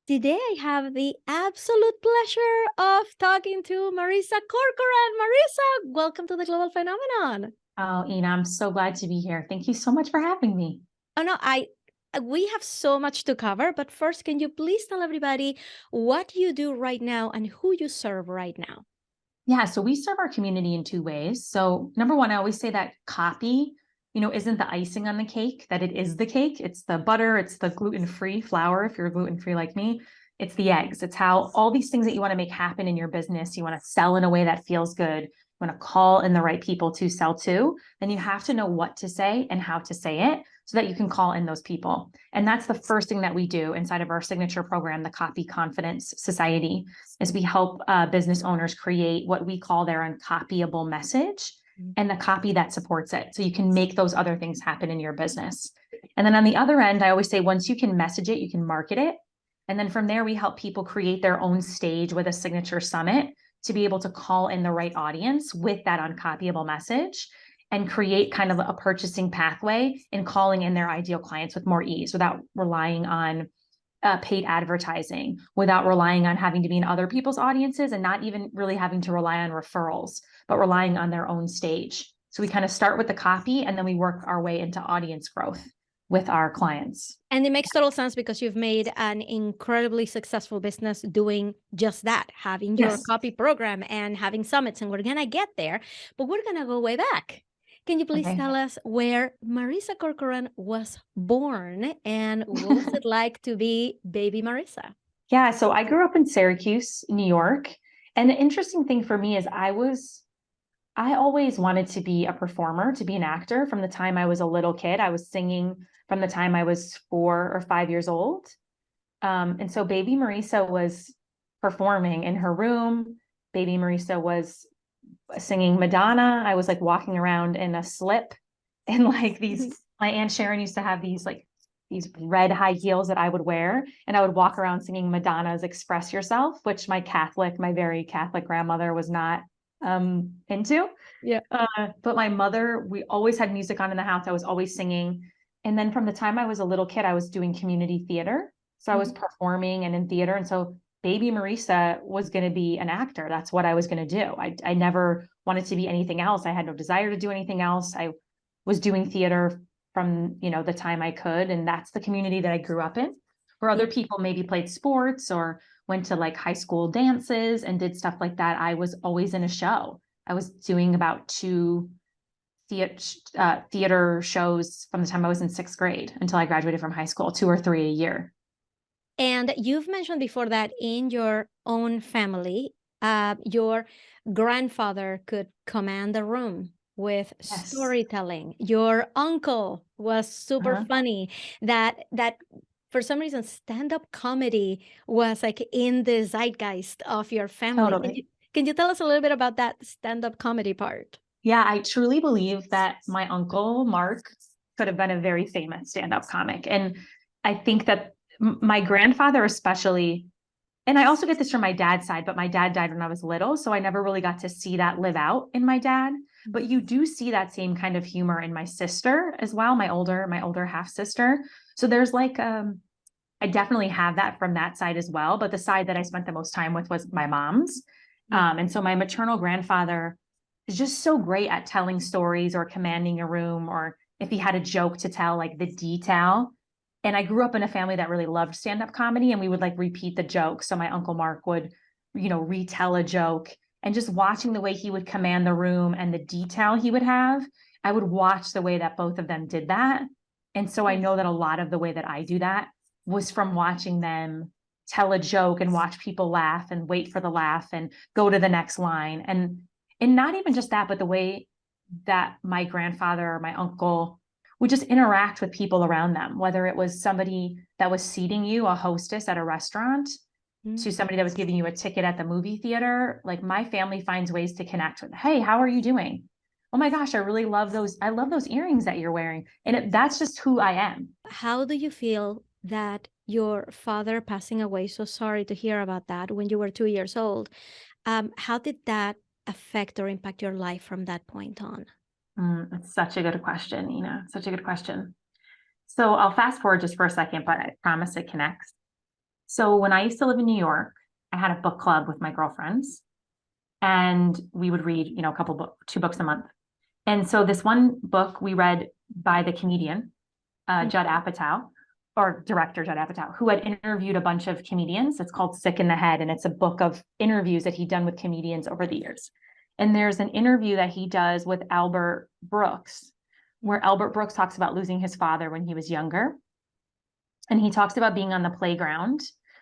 Today I have the absolute pleasure of talking to Marisa Corcoran. Marisa, welcome to the Global Phenomenon. Oh, Ina, I'm so glad to be here. Thank you so much for having me. Oh no, we have so much to cover, but first, can you please tell everybody what you do right now and who you serve right now? Yeah, so we serve our community in two ways. So, number one, I always say that copy, isn't the icing on the cake, that it is the cake. It's the butter, it's the gluten-free flour, if you're gluten-free like me. It's the eggs. It's how all these things that you want to make happen in your business, you want to sell in a way that feels good, you want to call in the right people to sell to, then you have to know what to say and how to say it so that you can call in those people. And that's the first thing that we do inside of our signature program, the Copy Confidence Society, is we help business owners create what we call their uncopyable message and the copy that supports it. So you can make those other things happen in your business. And then on the other end, I always say, once you can message it, you can market it. And then from there, we help people create their own stage with a signature summit to be able to call in the right audience with that uncopyable message and create kind of a purchasing pathway in calling in their ideal clients with more ease without relying on paid advertising, without relying on having to be in other people's audiences and not even really having to rely on referrals, but relying on their own stage. So we kind of start with the copy and then we work our way into audience growth with our clients. And it makes total sense because you've made an incredibly successful business doing just that, having your copy program and having summits. And we're going to get there, but we're going to go way back. Can you please tell us where Marisa Corcoran was born and what was it like to be baby Marisa? Yeah, so I grew up in Syracuse, New York. And the interesting thing for me is I always wanted to be a performer, to be an actor from the time I was a little kid. I was singing from the time I was 4 or 5 years old. And so baby Marisa was performing in her room. Baby Marisa was singing Madonna. I was like walking around in a slip and like my Aunt Sharon used to have these red high heels that I would wear. And I would walk around singing Madonna's Express Yourself, which my very Catholic grandmother was not into. Yeah. But my mother, we always had music on in the house. I was always singing. And then from the time I was a little kid, I was doing community theater. So I was performing and in theater. And so baby Marisa was going to be an actor. That's what I was going to do. I never wanted to be anything else. I had no desire to do anything else. I was doing theater from, the time I could. And that's the community that I grew up in, where other people maybe played sports or went to like high school dances and did stuff like that. I was always in a show. I was doing about 2 theater shows from the time I was in 6th grade until I graduated from high school, 2 or 3 a year. And you've mentioned before that in your own family, your grandfather could command the room with storytelling. Your uncle was super funny. That for some reason, stand-up comedy was like in the zeitgeist of your family. Totally. Can you tell us a little bit about that stand-up comedy part? Yeah, I truly believe that my uncle, Mark, could have been a very famous stand-up comic. And I think that my grandfather especially, and I also get this from my dad's side, but my dad died when I was little, so I never really got to see that live out in my dad. But you do see that same kind of humor in my sister as well, my older half sister. So there's like I definitely have that from that side as well. But the side that I spent the most time with was my mom's. And so my maternal grandfather is just so great at telling stories or commanding a room, or if he had a joke to tell, like the detail. And I grew up in a family that really loved stand-up comedy, and we would like repeat the joke. So my Uncle Mark would, retell a joke, and just watching the way he would command the room and the detail he would have, I would watch the way that both of them did that. And so I know that a lot of the way that I do that was from watching them tell a joke and watch people laugh and wait for the laugh and go to the next line. And not even just that, but the way that my grandfather or my uncle would just interact with people around them, whether it was somebody that was seating you, a hostess at a restaurant, to somebody that was giving you a ticket at the movie theater. Like my family finds ways to connect with, hey, how are you doing? Oh my gosh, I really love those. I love those earrings that you're wearing. And that's just who I am. How do you feel that your father passing away, so sorry to hear about that, when you were 2 years old, how did that affect or impact your life from that point on? That's such a good question, Nina. Such a good question. So I'll fast forward just for a second, but I promise it connects. So when I used to live in New York, I had a book club with my girlfriends, and we would read, you know, two books a month. And so this one book we read by the comedian, Judd Apatow, or director Judd Apatow, who had interviewed a bunch of comedians. It's called Sick in the Head, and it's a book of interviews that he'd done with comedians over the years. And there's an interview that he does with Albert Brooks, where Albert Brooks talks about losing his father when he was younger. And he talks about being on the playground,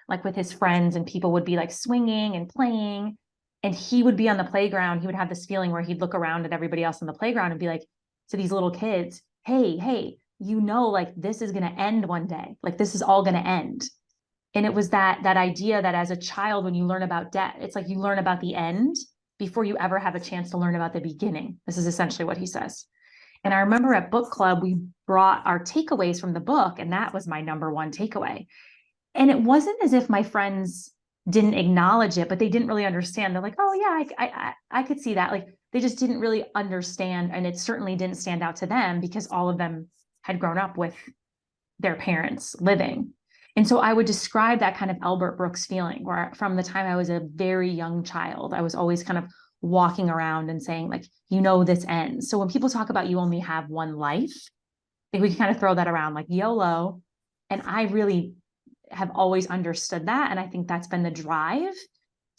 like with his friends, and people would be like swinging and playing. And he would be on the playground. He would have this feeling where he'd look around at everybody else on the playground and be like to these little kids, hey, you know, like this is going to end one day. Like this is all going to end. And it was that idea that as a child, when you learn about death, it's like you learn about the end before you ever have a chance to learn about the beginning. This is essentially what he says. And I remember at book club, we brought our takeaways from the book, and that was my number one takeaway. And it wasn't as if my friends didn't acknowledge it, but they didn't really understand. They're like, oh yeah, I could see that. Like they just didn't really understand. And it certainly didn't stand out to them because all of them had grown up with their parents living. And so I would describe that kind of Albert Brooks feeling where from the time I was a very young child, I was always kind of walking around and saying like, you know, this ends. So when people talk about you only have one life, I think we can kind of throw that around like YOLO. And I really have always understood that. And I think that's been the drive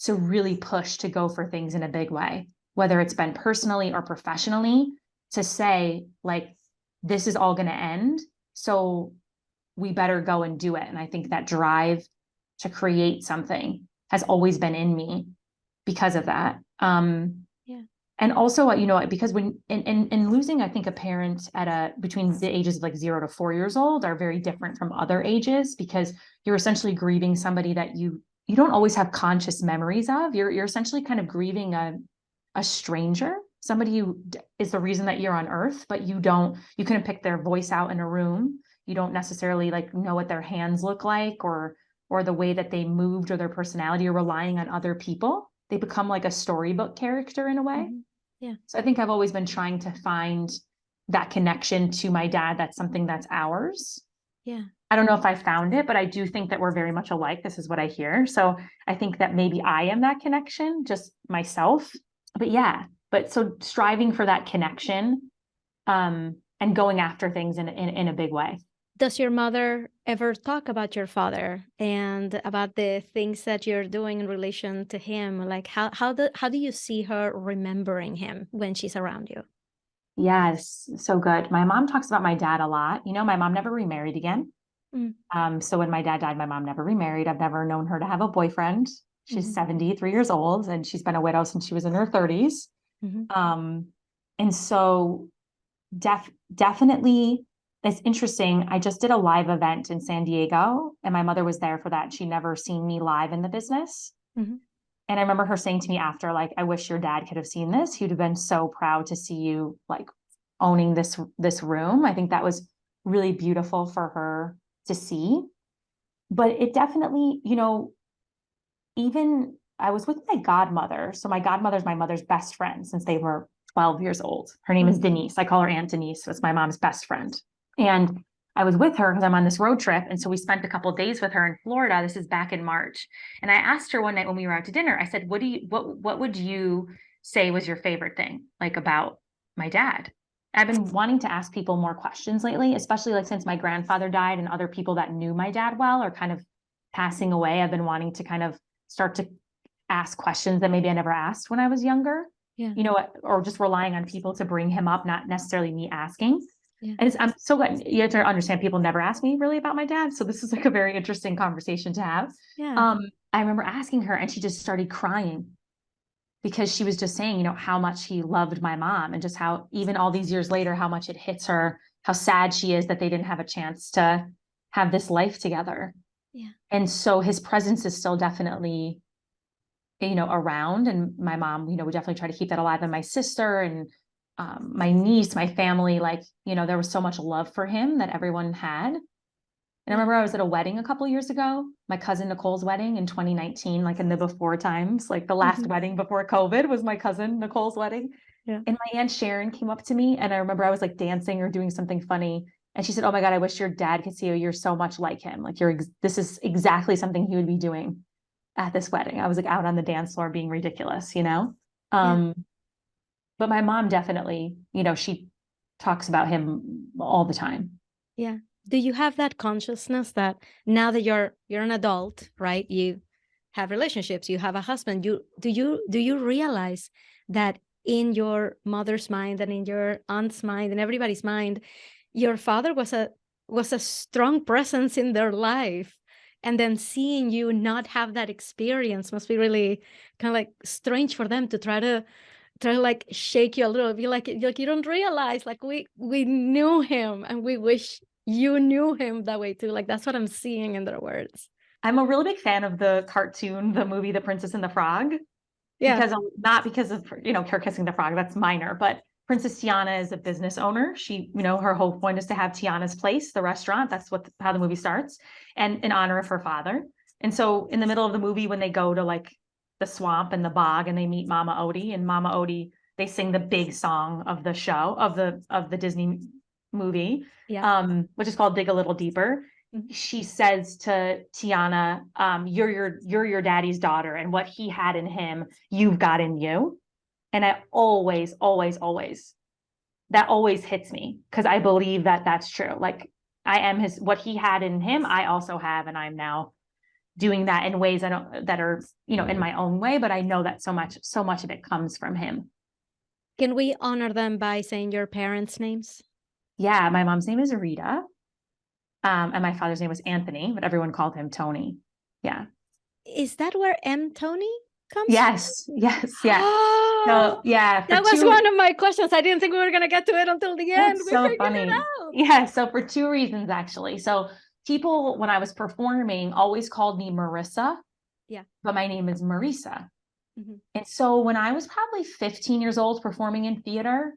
to really push to go for things in a big way, whether it's been personally or professionally, to say like, this is all going to end. So we better go and do it. And I think that drive to create something has always been in me because of that. And also, you know, because when in losing, I think a parent between the ages of like 0 to 4 years old are very different from other ages, because you're essentially grieving somebody that you don't always have conscious memories of. You're essentially kind of grieving a stranger, somebody who is the reason that you're on earth, but you couldn't pick their voice out in a room. You don't necessarily like know what their hands look like or the way that they moved or their personality, or relying on other people. They become like a storybook character in a way. Mm-hmm. Yeah. So I think I've always been trying to find that connection to my dad. That's something that's ours. Yeah. I don't know if I found it, but I do think that we're very much alike. This is what I hear. So I think that maybe I am that connection, just myself. But yeah, so striving for that connection, and going after things in a big way. Does your mother ever talk about your father and about the things that you're doing in relation to him? Like how do you see her remembering him when she's around you? Yes, so good. My mom talks about my dad a lot. You know, my mom never remarried again. So when my dad died, my mom never remarried. I've never known her to have a boyfriend. She's 73 years old, and she's been a widow since she was in her 30s. And so definitely, it's interesting. I just did a live event in San Diego, and my mother was there for that. She'd never seen me live in the business. And I remember her saying to me after, like, I wish your dad could have seen this. He'd have been so proud to see you like owning this room. I think that was really beautiful for her to see. But it definitely, you know, even I was with my godmother. So my godmother's my mother's best friend since they were 12 years old. Her name is Denise. I call her Aunt Denise. So it's my mom's best friend. And I was with her because I'm on this road trip. And so we spent a couple of days with her in Florida. This is back in March. And I asked her one night when we were out to dinner, I said, what would you say was your favorite thing like about my dad? I've been wanting to ask people more questions lately, especially like since my grandfather died and other people that knew my dad well are kind of passing away. I've been wanting to kind of start to ask questions that maybe I never asked when I was younger, you know, or just relying on people to bring him up, not necessarily me asking. And I'm so glad you have to understand people never ask me really about my dad. So this is like a very interesting conversation to have. I remember asking her and she just started crying because she was just saying, you know, how much he loved my mom and just how even all these years later, how much it hits her, how sad she is that they didn't have a chance to have this life together. And so his presence is still definitely, you know, around. And my mom, you know, we definitely try to keep that alive. And my sister and my niece, my family, like, you know, there was so much love for him that everyone had. And I remember I was at a wedding a couple years ago, my cousin Nicole's wedding in 2019, like in the before times, like the last wedding before COVID was my cousin Nicole's wedding. And my Aunt Sharon came up to me and I remember I was like dancing or doing something funny. And she said, "Oh my God, I wish your dad could see you. You're so much like him. Like this is exactly something he would be doing at this wedding." I was like out on the dance floor being ridiculous, you know? Yeah. But my mom definitely, she talks about him all the time. Yeah. Do you have that consciousness that now that you're an adult, right? You have relationships, you have a husband, do you realize that in your mother's mind and in your aunt's mind and everybody's mind, your father was a strong presence in their life, and then seeing you not have that experience must be really kind of like strange for them to try to like shake you a little, be like you don't realize, like we knew him and we wish you knew him that way too. Like that's what I'm seeing in their words. I'm a really big fan of the cartoon, the movie, The Princess and the Frog, Yeah. because not because of, her kissing the frog, that's minor, but Princess Tiana is a business owner. She, her whole point is to have Tiana's Place, the restaurant. That's how the movie starts, and in honor of her father. And so in the middle of the movie, when they go to like the swamp and the bog and they meet Mama Odie, and Mama Odie, they sing the big song of the show, of the Disney movie, Yeah. which is called Dig a Little Deeper. She says to Tiana, you're your daddy's daughter, and what he had in him, you've got in you. And I always, always, always, that always hits me, because I believe that that's true. Like I am what he had in him, I also have, and I'm now doing that in ways that are, in my own way, but I know that so much of it comes from him. Can we honor them by saying your parents' names? Yeah, my mom's name is Rita. And my father's name was Anthony, but everyone called him Tony. Yeah. Is that where M. Tony comes Yes, yes, yeah. from? So yeah, That was one of my questions. I didn't think we were going to get to it until the end. That's We so figured funny. it out. Yeah, so for two reasons, actually. So people, when I was performing, always called me Marisa. Yeah. But my name is Marisa. Mm-hmm. And so when I was probably 15 years old performing in theater,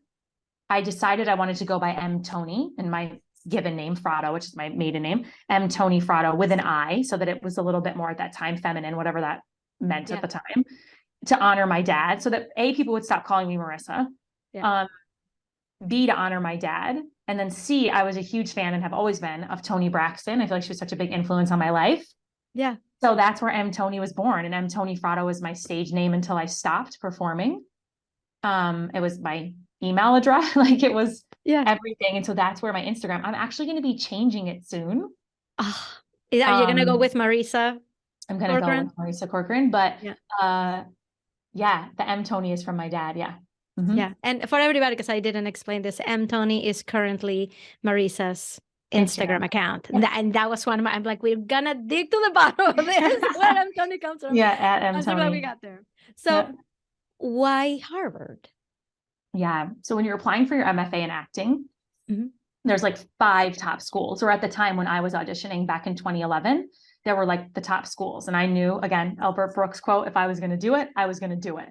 I decided I wanted to go by M. Tony, and my given name, Frado, which is my maiden name, M. Tony Frado with an I, so that it was a little bit more at that time feminine, whatever that meant at the time, to honor my dad, so that A, people would stop calling me Marissa. Yeah. B, to honor my dad. And then C, I was a huge fan, and have always been, of Toni Braxton. I feel like she was such a big influence on my life. Yeah. So that's where M. Tony was born. And M. Tony Frado was my stage name until I stopped performing. It was my email address. Like it was everything. And so that's where my Instagram, I'm actually going to be changing it soon. Are you going to go with Marisa? I'm going to go with Marisa Corcoran, but the M. Tony is from my dad. Yeah. Mm-hmm. Yeah. And for everybody, because I didn't explain this, M. Tony is currently Marisa's Instagram account. Yeah. And that was one of my, I'm like, we're going to dig to the bottom of this, where M. Tony comes from. Yeah, at M. I'm Tony. so glad we got there. So why Harvard? Yeah. So when you're applying for your MFA in acting, there's like 5 top schools. Or at the time when I was auditioning back in 2011, there were like the top schools. And I knew, again, Albert Brooks quote, if I was going to do it, I was going to do it.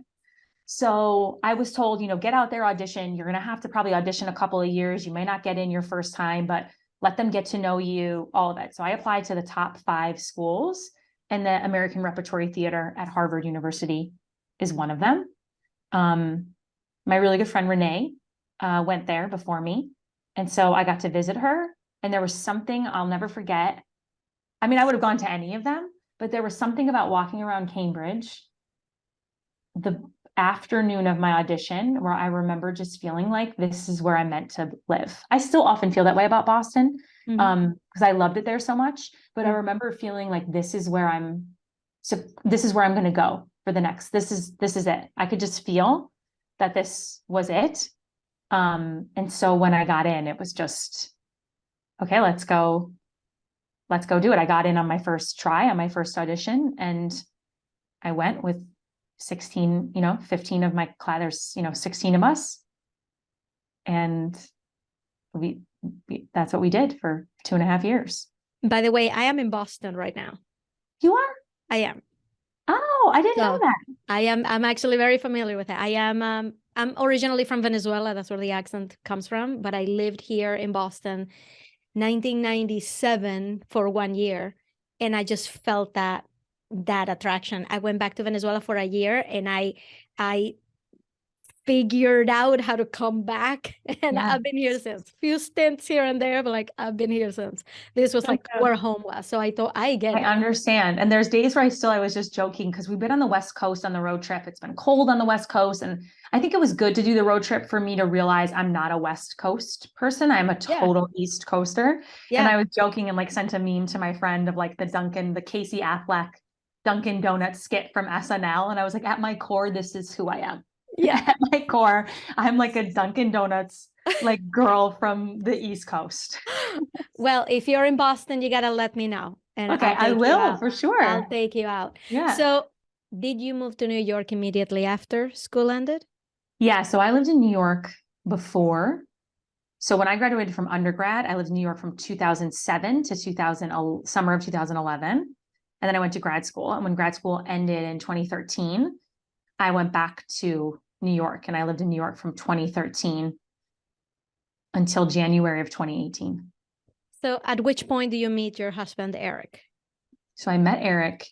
So I was told, get out there, audition. You're going to have to probably audition a couple of years. You may not get in your first time, but let them get to know you, all of it. So I applied to the top 5 schools, and the American Repertory Theater at Harvard University is one of them. My really good friend Renee went there before me. And so I got to visit her, and there was something I'll never forget. I mean, I would have gone to any of them, but there was something about walking around Cambridge the afternoon of my audition where I remember just feeling like this is where I'm meant to live. I still often feel that way about Boston, because I loved it there so much, but I remember feeling like this is where I'm going to go for the next, this is it. I could just feel that this was it. And so when I got in, it was just, okay, let's go do it. I got in on my first try, on my first audition, and I went with 16, 15 of my class, there's, 16 of us. And we that's what we did for 2.5 years. By the way, I am in Boston right now. You are? I am. Oh, I didn't know that. I'm actually very familiar with it. I am, I'm originally from Venezuela. That's where the accent comes from, but I lived here in Boston 1997 for 1 year. And I just felt that attraction. I went back to Venezuela for a year, and I figured out how to come back. And Yeah. I've been here since. Few stints here and there, but like I've been here since. This was like where home was. So I thought I get I it. understand. And there's days where I was just joking because we've been on the West Coast on the road trip. It's been cold on the West Coast. And I think it was good to do the road trip for me to realize I'm not a West Coast person. I'm a Yeah. total East Coaster. Yeah. And I was joking and like sent a meme to my friend of like the Casey Affleck Dunkin' Donuts skit from SNL. And I was like, at my core, this is who I am. Yeah. At my core, I'm like a Dunkin' Donuts like girl from the East Coast. Well, if you're in Boston, you gotta let me know. And Okay, I I'll take you will out. for sure. I'll take you out. Yeah. So did you move to New York immediately after school ended? Yeah, so I lived in New York before. So when I graduated from undergrad, I lived in New York from 2007 to summer of 2011. And then I went to grad school. And when grad school ended in 2013, I went back to New York and I lived in New York from 2013 until January of 2018. So at which point do you meet your husband, Eric? So I met Eric.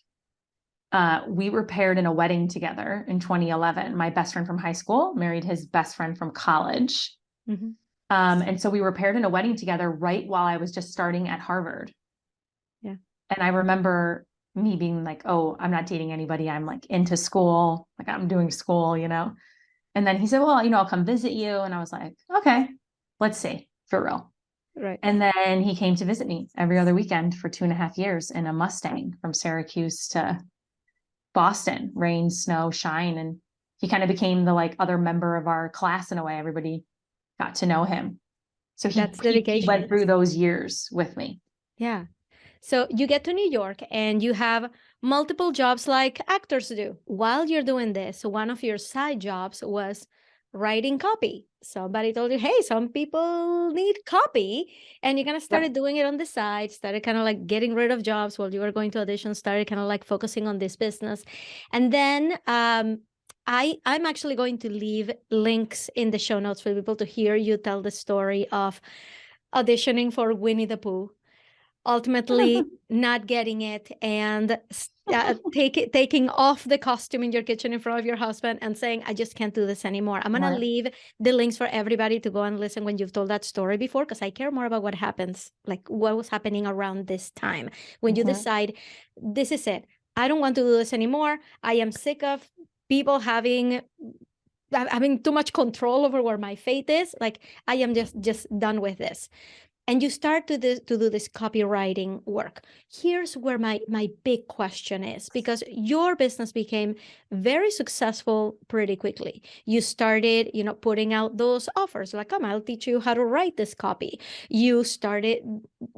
We were paired in a wedding together in 2011. My best friend from high school married his best friend from college. Mm-hmm. And so we were paired in a wedding together right while I was just starting at Harvard. Yeah. And I remember me being like, oh, I'm not dating anybody. I'm like into school, like I'm doing school, you know? And then he said, well, you know, I'll come visit you. And I was like, okay, let's see, for real. Right. And then he came to visit me every other weekend for 2.5 years in a Mustang from Syracuse to Boston, rain, snow, shine. And he kind of became the like other member of our class in a way. Everybody got to know him. So That's he dedication. went through those years with me. Yeah. So you get to New York and you have multiple jobs like actors do. While you're doing this, one of your side jobs was writing copy. Somebody told you, hey, some people need copy. And you kind of started doing it on the side, started kind of like getting rid of jobs while you were going to auditions, started kind of like focusing on this business. And then I'm actually going to leave links in the show notes for people to hear you tell the story of auditioning for Winnie the Pooh, ultimately not getting it, and taking off the costume in your kitchen in front of your husband and saying, I just can't do this anymore. I'm gonna leave the links for everybody to go and listen when you've told that story before, because I care more about what happens, like what was happening around this time when you decide, this is it, I don't want to do this anymore. I am sick of people having too much control over where my fate is. Like, I am just done with this. And you start to do this copywriting work. Here's where my big question is, because your business became very successful pretty quickly. You started, putting out those offers like, come, I'll teach you how to write this copy. You started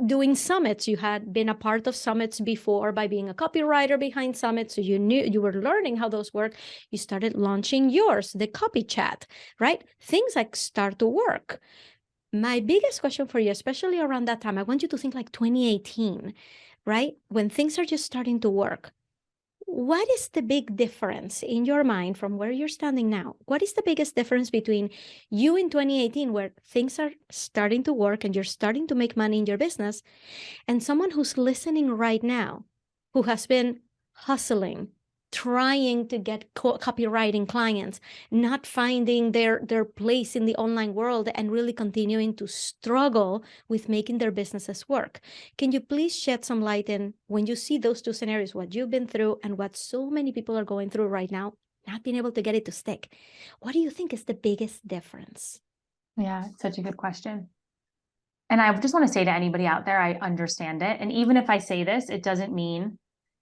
doing summits. You had been a part of summits before by being a copywriter behind summits. So you were learning how those work. You started launching yours, the copy chat, right? Things like start to work. My biggest question for you, especially around that time, I want you to think like 2018, right? When things are just starting to work. What is the big difference in your mind from where you're standing now? What is the biggest difference between you in 2018, where things are starting to work and you're starting to make money in your business, and someone who's listening right now, who has been hustling, trying to get copywriting clients, not finding their place in the online world, and really continuing to struggle with making their businesses work? Can you please shed some light in, when you see those two scenarios, what you've been through and what so many people are going through right now, not being able to get it to stick? What do you think is the biggest difference? Yeah, it's such a good question. And I just want to say to anybody out there, I understand it. And even if I say this, it doesn't mean,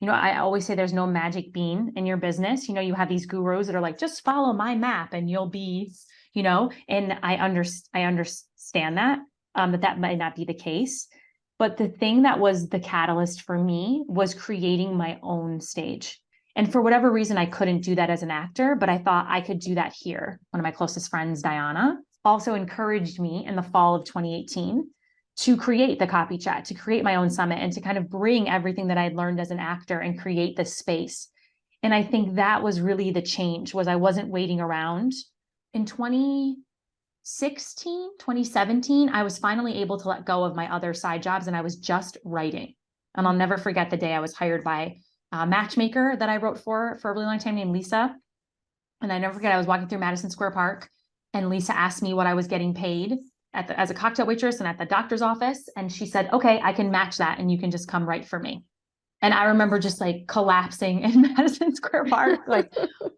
I always say there's no magic bean in your business. You have these gurus that are like, just follow my map and you'll be, and I understand that, that might not be the case. But the thing that was the catalyst for me was creating my own stage. And for whatever reason, I couldn't do that as an actor, but I thought I could do that here. One of my closest friends, Diana, also encouraged me in the fall of 2018 to create the copy chat, to create my own summit, and to kind of bring everything that I'd learned as an actor and create this space. And I think that was really the change, was I wasn't waiting around. In 2017, I was finally able to let go of my other side jobs and I was just writing. And I'll never forget the day I was hired by a matchmaker that I wrote for a really long time named Lisa. And I never forget, I was walking through Madison Square Park and Lisa asked me what I was getting paid as a cocktail waitress and at the doctor's office. And she said, okay, I can match that and you can just come write for me. And I remember just like collapsing in Madison Square Park, like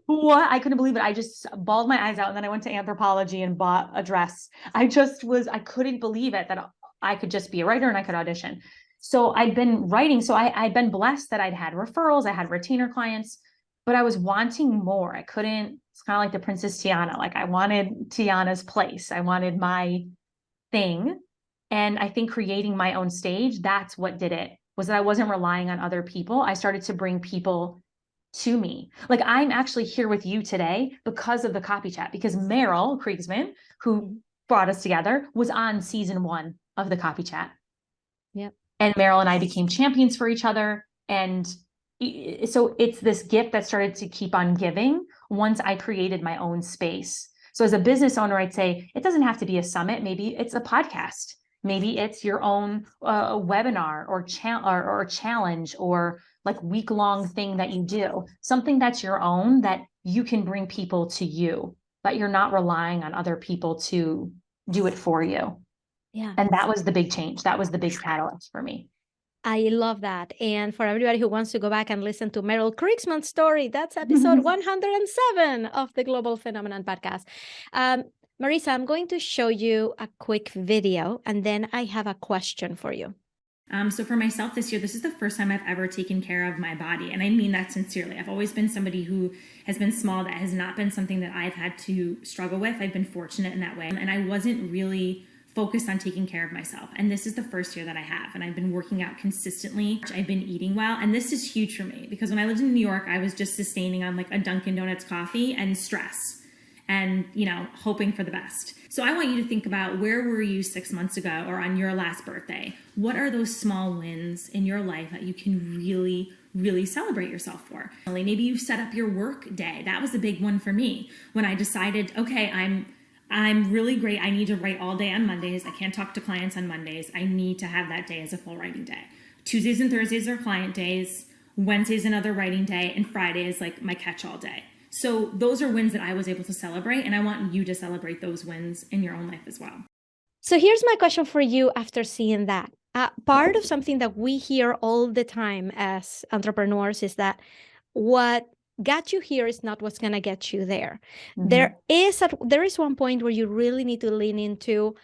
what? I couldn't believe it. I just bawled my eyes out. And then I went to Anthropologie and bought a dress. I couldn't believe it that I could just be a writer and I could audition. So I'd been writing. So I'd been blessed that I'd had referrals, I had retainer clients, but I was wanting more. It's kind of like the Princess Tiana. Like I wanted Tiana's place. I wanted my thing. And I think creating my own stage, that's what did it, was that I wasn't relying on other people. I started to bring people to me. Like I'm actually here with you today because of the Copy Chat, because Meryl Kriegsman, who brought us together, was on season 1 of the Copy Chat. Yep. And Meryl and I became champions for each other. And so it's this gift that started to keep on giving once I created my own space. So as a business owner, I'd say it doesn't have to be a summit. Maybe it's a podcast. Maybe it's your own webinar or challenge or like week-long thing that you do, something that's your own that you can bring people to you, but you're not relying on other people to do it for you. Yeah. And that was the big change. That was the big catalyst for me. I love that. And for everybody who wants to go back and listen to Meryl Kriegsman's story, that's episode 107 of the Global Phenomenon podcast. Marisa, I'm going to show you a quick video, and then I have a question for you. So for myself this year, this is the first time I've ever taken care of my body. And I mean that sincerely. I've always been somebody who has been small. That has not been something that I've had to struggle with. I've been fortunate in that way. And I wasn't really focused on taking care of myself. And this is the first year that I have. And I've been working out consistently. I've been eating well. And this is huge for me because when I lived in New York, I was just sustaining on like a Dunkin' Donuts coffee and stress and, hoping for the best. So I want you to think about, where were you 6 months ago or on your last birthday? What are those small wins in your life that you can really, really celebrate yourself for? Maybe you set up your work day. That was a big one for me when I decided, okay, I'm really great. I need to write all day on Mondays. I can't talk to clients on Mondays. I need to have that day as a full writing day. Tuesdays and Thursdays are client days. Wednesday's another writing day. And Friday is like my catch-all day. So those are wins that I was able to celebrate. And I want you to celebrate those wins in your own life as well. So here's my question for you after seeing that. Part of something that we hear all the time as entrepreneurs is that what got you here is not what's going to get you there. Mm-hmm. There is one point where you really need to lean into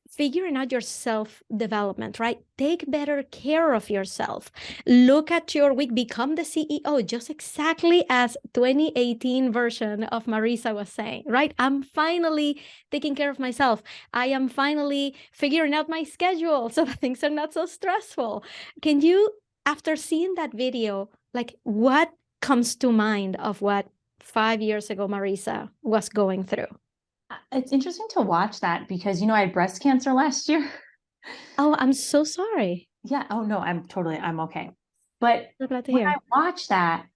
figuring out your self-development, right? Take better care of yourself. Look at your week, become the CEO, just exactly as 2018 version of Marisa was saying, right? I'm finally taking care of myself. I am finally figuring out my schedule so that things are not so stressful. Can you, after seeing that video, like what comes to mind of what 5 years ago Marisa was going through? It's interesting to watch that because, I had breast cancer last year. Oh, I'm so sorry. Yeah. Oh, no, I'm okay. But when I watch that,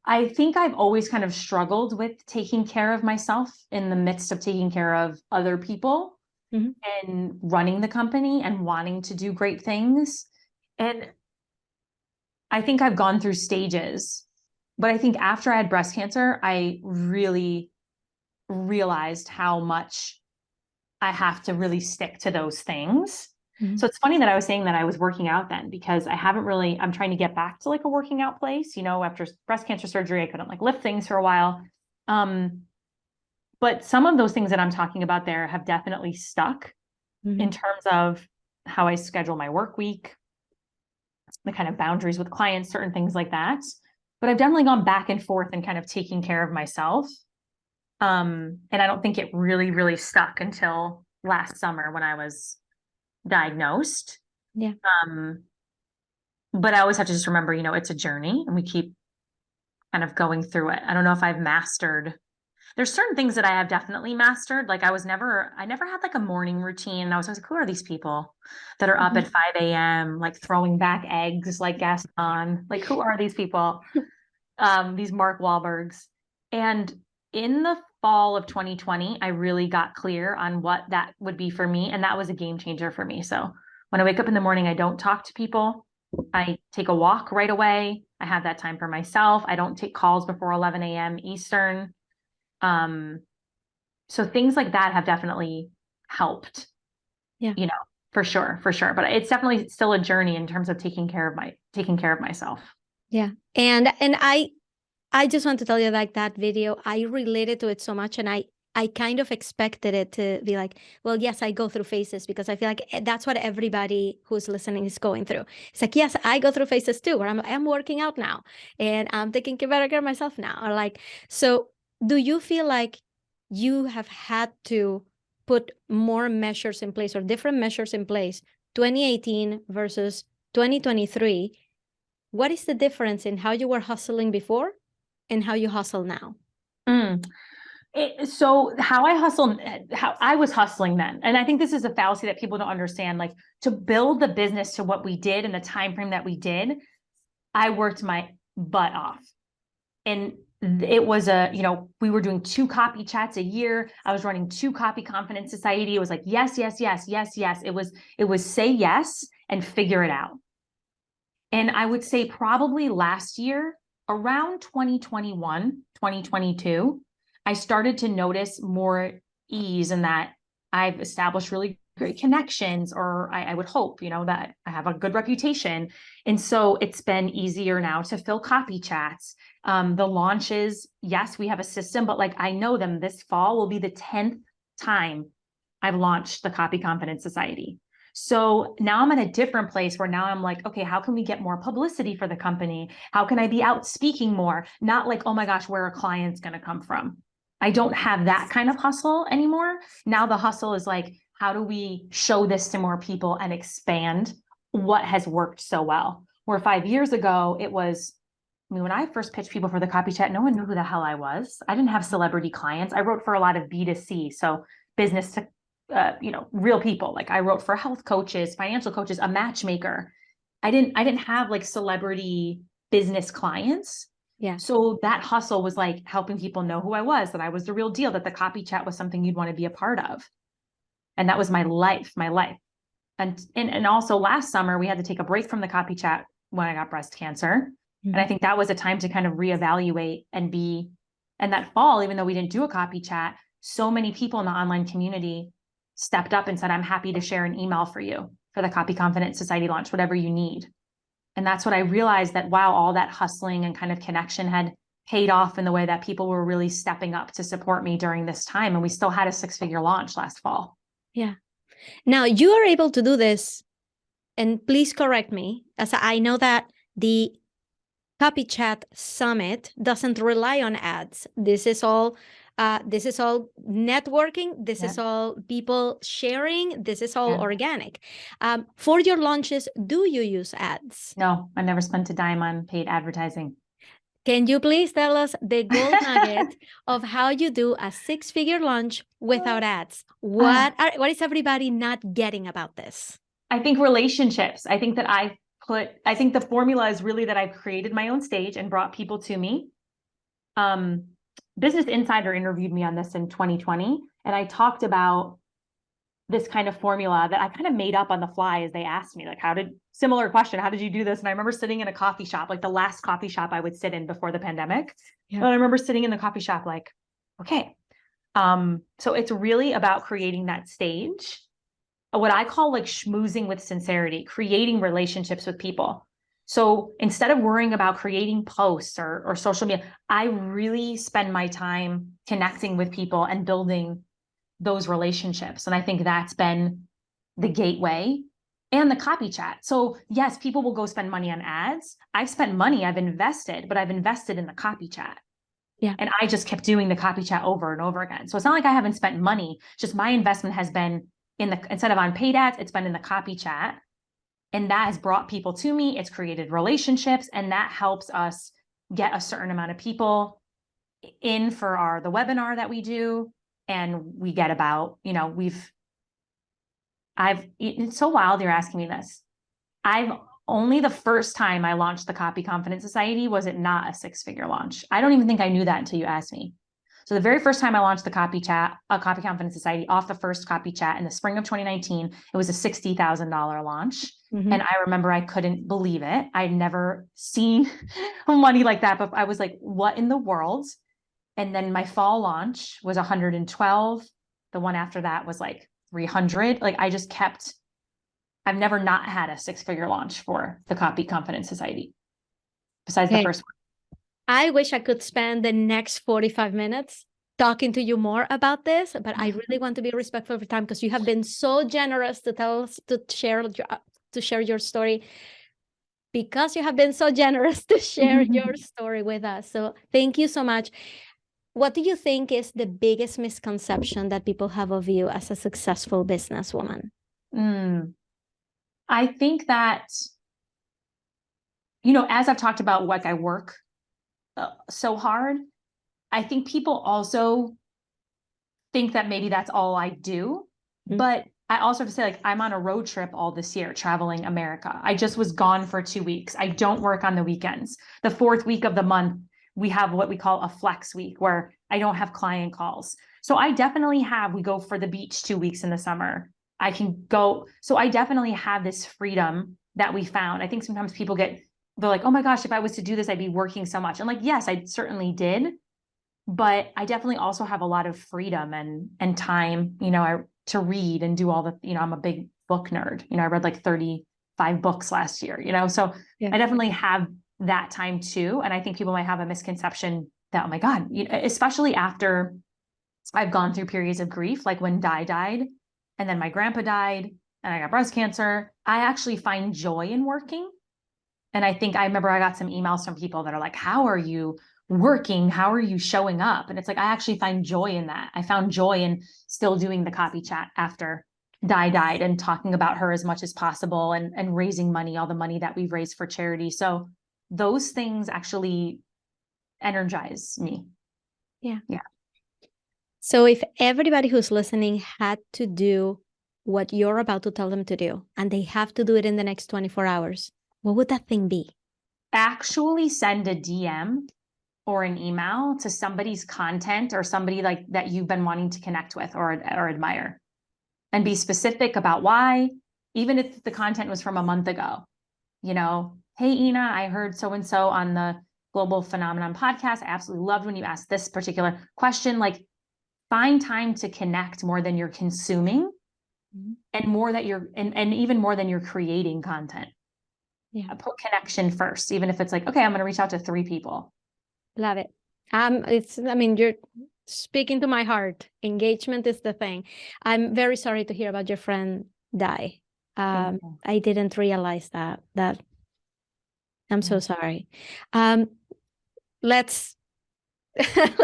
I think I've always kind of struggled with taking care of myself in the midst of taking care of other people and running the company and wanting to do great things. And I think I've gone through stages, but I think after I had breast cancer, I really realized how much I have to really stick to those things. So it's funny that I was saying that I was working out then, because I'm trying to get back to like a working out place, after breast cancer surgery, I couldn't like lift things for a while. But some of those things that I'm talking about there have definitely stuck in terms of how I schedule my work week, the kind of boundaries with clients, certain things like that. But I've definitely gone back and forth and kind of taking care of myself. And I don't think it really, really stuck until last summer when I was diagnosed. Yeah. But I always have to just remember, it's a journey and we keep kind of going through it. I don't know if I've mastered. There's certain things that I have definitely mastered. Like I never had like a morning routine. I was like, who are these people that are up at 5 a.m., like throwing back eggs, like Gaston? Like, who are these people? These Mark Wahlbergs. And in the fall of 2020, I really got clear on what that would be for me. And that was a game changer for me. So when I wake up in the morning, I don't talk to people. I take a walk right away. I have that time for myself. I don't take calls before 11 a.m. Eastern. So things like that have definitely helped, Yeah. you know, for sure. But it's definitely still a journey in terms of taking care of myself. Yeah. And I just want to tell you, like, that video, I related to it so much, and I kind of expected it to be like, well, yes, I go through phases, because I feel like that's what everybody who's listening is going through. It's like, yes, I go through phases too, where I'm working out now and I'm taking better care of myself now. Or like, so do you feel like you have had to put more measures in place, or different measures in place, 2018 versus 2023? What is the difference in how you were hustling before and how you hustle now? So how I was hustling then, and I think this is a fallacy that people don't understand. Like, to build the business to what we did in the time frame that we did, I worked my butt off, and it was we were doing 2 copy chats a year. I was running 2 copy confidence society. It was like yes. It was say yes and figure it out. And I would say probably last year, around 2021, 2022, I started to notice more ease in that I've established really great connections, or I would hope, that I have a good reputation. And so it's been easier now to fill copy chats. The launches, yes, we have a system, but like I know them. This fall will be the 10th time I've launched the Copy Confidence Society. So now I'm in a different place where now I'm like, okay, how can we get more publicity for the company? How can I be out speaking more? Not like, oh my gosh, where are clients going to come from? I don't have that kind of hustle anymore. Now the hustle is like, how do we show this to more people and expand what has worked so well? Where 5 years ago, it was, when I first pitched people for the copy chat, no one knew who the hell I was. I didn't have celebrity clients. I wrote for a lot of B2C. So business to real people. Like I wrote for health coaches, financial coaches, a matchmaker. I didn't have like celebrity business clients. Yeah. So that hustle was like helping people know who I was, that I was the real deal, that the copy chat was something you'd want to be a part of. And that was my life. And also last summer, we had to take a break from the copy chat when I got breast cancer. And I think that was a time to kind of reevaluate and that fall, even though we didn't do a copy chat, so many people in the online community stepped up and said, I'm happy to share an email for you for the Copy Confidence Society launch, whatever you need. And that's what I realized, that wow, all that hustling and kind of connection had paid off in the way that people were really stepping up to support me during this time. And we still had a 6-figure launch last fall. Yeah. Now you are able to do this, and please correct me, as I know that the Copy Chat Summit doesn't rely on ads. This is all networking. This is all people sharing. This is all organic. For your launches, do you use ads? No, I never spent a dime on paid advertising. Can you please tell us the gold nugget of how you do a 6-figure launch without ads? What is everybody not getting about this? I think relationships. I think the formula is really that I've created my own stage and brought people to me. Business Insider interviewed me on this in 2020, and I talked about this kind of formula that I kind of made up on the fly as they asked me, like, similar question, how did you do this? And I remember sitting in a coffee shop, like the last coffee shop I would sit in before the pandemic. Yeah. And I remember sitting in the coffee shop like, okay. So it's really about creating that stage, what I call like schmoozing with sincerity, creating relationships with people. So instead of worrying about creating posts or social media, I really spend my time connecting with people and building those relationships. And I think that's been the gateway, and the copy chat. So yes, people will go spend money on ads. I've spent money, I've invested, but I've invested in the copy chat. Yeah. And I just kept doing the copy chat over and over again. So it's not like I haven't spent money, just my investment has been instead of on paid ads, it's been in the copy chat. And that has brought people to me. It's created relationships, and that helps us get a certain amount of people in for the webinar that we do. And we get about, it's so wild you're asking me this. Only the first time I launched the Copy Confidence Society was it not a 6-figure launch. I don't even think I knew that until you asked me. So the very first time I launched the Copy Confidence Society off the first Copy Chat in the spring of 2019, it was a $60,000 launch. And I remember I couldn't believe it. I'd never seen money like that, but I was like, what in the world? And then my fall launch was 112. The one after that was like 300. Like I just kept, I've never not had a 6-figure launch for the Copy Confidence Society besides the first one. I wish I could spend the next 45 minutes talking to you more about this, but I really want to be respectful of your time because you have been so generous to tell us, to share your story, because you have been so generous to share your story with us. So thank you so much. What do you think is the biggest misconception that people have of you as a successful businesswoman? I think that, as I've talked about, like I work so hard, I think people also think that maybe that's all I do. But I also have to say, like, I'm on a road trip all this year, traveling America. I just was gone for 2 weeks. I don't work on the weekends. The 4th week of the month, we have what we call a flex week where I don't have client calls. So I definitely we go for the beach 2 weeks in the summer. I can go. So I definitely have this freedom that we found. I think sometimes people they're like, oh my gosh, if I was to do this, I'd be working so much. And like, yes, I certainly did. But I definitely also have a lot of freedom and time, to read and do all the, I'm a big book nerd. I read like 35 books last year, so I definitely have that time too. And I think people might have a misconception that, oh my God, especially after I've gone through periods of grief, like when Di died and then my grandpa died and I got breast cancer, I actually find joy in working. And I remember I got some emails from people that are like, how are you working? How are you showing up? And it's like, I actually find joy in that. I found joy in still doing the Copy Chat after Di died and talking about her as much as possible and raising money, all the money that we've raised for charity. So those things actually energize me. Yeah. So if everybody who's listening had to do what you're about to tell them to do, and they have to do it in the next 24 hours, what would that thing be? Actually send a DM or an email to somebody's content or somebody like that you've been wanting to connect with or admire, and be specific about why, even if the content was from a month ago. Hey, Ina, I heard so-and-so on the Global Phenomenon podcast. I absolutely loved when you asked this particular question. Like, find time to connect more than you're consuming and more that you're, and even more than you're creating content. Put connection first, even if it's like, okay, I'm going to reach out to 3 people. Love it. You're speaking to my heart. Engagement is the thing. I'm very sorry to hear about your friend Di. I didn't realize that. I'm so sorry. Let's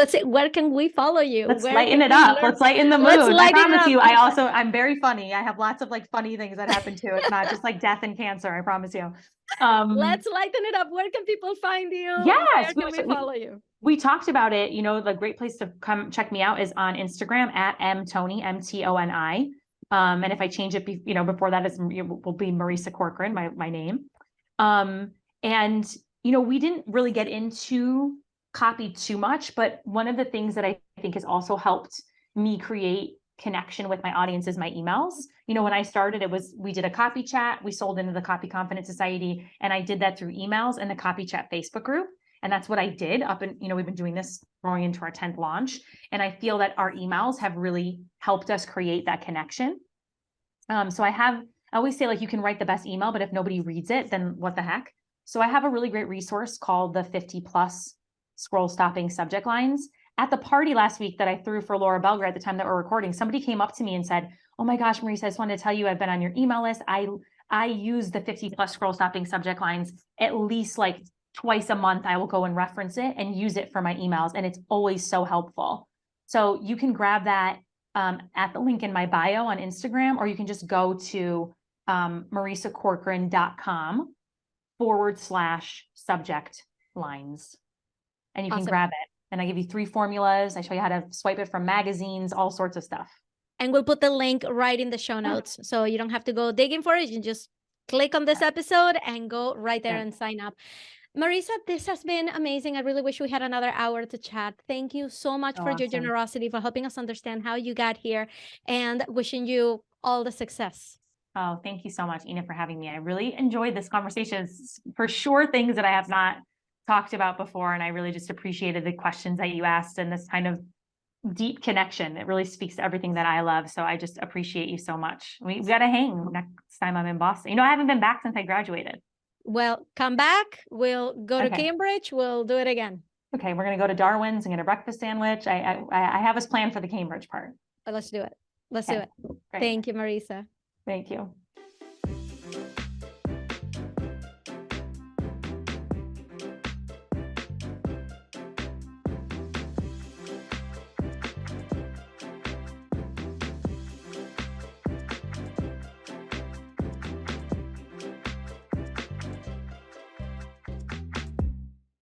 see, where can we follow you? Let's lighten it up. Let's lighten the mood. I promise you, I'm very funny. I have lots of like funny things that happen too. It's not just like death and cancer. I promise you. Let's lighten it up. Where can people find you? Yes. Where can we follow you? We talked about it. The great place to come check me out is on Instagram at mtoni, MTONI. And if I change it, before that will be Marisa Corcoran, my name. And we didn't really get into copy too much, but one of the things that I think has also helped me create connection with my audience is my emails. When I started, we did a Copy Chat, we sold into the Copy Confidence Society, and I did that through emails and the Copy Chat Facebook group. And that's what I did we've been doing this growing into our 10th launch. And I feel that our emails have really helped us create that connection. So I always say, like, you can write the best email, but if nobody reads it, then what the heck? So I have a really great resource called the 50+ scroll stopping subject lines. At the party last week that I threw for Laura Belger at the time that we're recording, somebody came up to me and said, oh my gosh, Marisa, I just wanted to tell you I've been on your email list. I use the 50+ scroll stopping subject lines at least like twice a month. I will go and reference it and use it for my emails. And it's always so helpful. So you can grab that at the link in my bio on Instagram, or you can just go to marisacorcoran.com/subject lines. And you can grab it. And I give you 3 formulas. I show you how to swipe it from magazines, all sorts of stuff. And we'll put the link right in the show notes. So you don't have to go digging for it. You just click on this episode and go right there and sign up. Marisa, this has been amazing. I really wish we had another hour to chat. Thank you so much Oh, for your awesome. generosity, for helping us understand how you got here, and wishing you all the success. Oh, thank you so much, Ina, for having me. I really enjoyed this conversation. It's for sure things that I have not talked about before, and I really just appreciated the questions that you asked and this kind of deep connection. It really speaks to everything that I love. So I just appreciate you so much. We got to hang next time I'm in Boston. You know, I haven't been back since I graduated. Well, come back. We'll go to Okay. Cambridge. We'll do it again. Okay, we're going to go to Darwin's and get a breakfast sandwich. I have us planned for the Cambridge part. Let's do it. Let's do Okay, it. great. Thank you, Marisa. Thank you.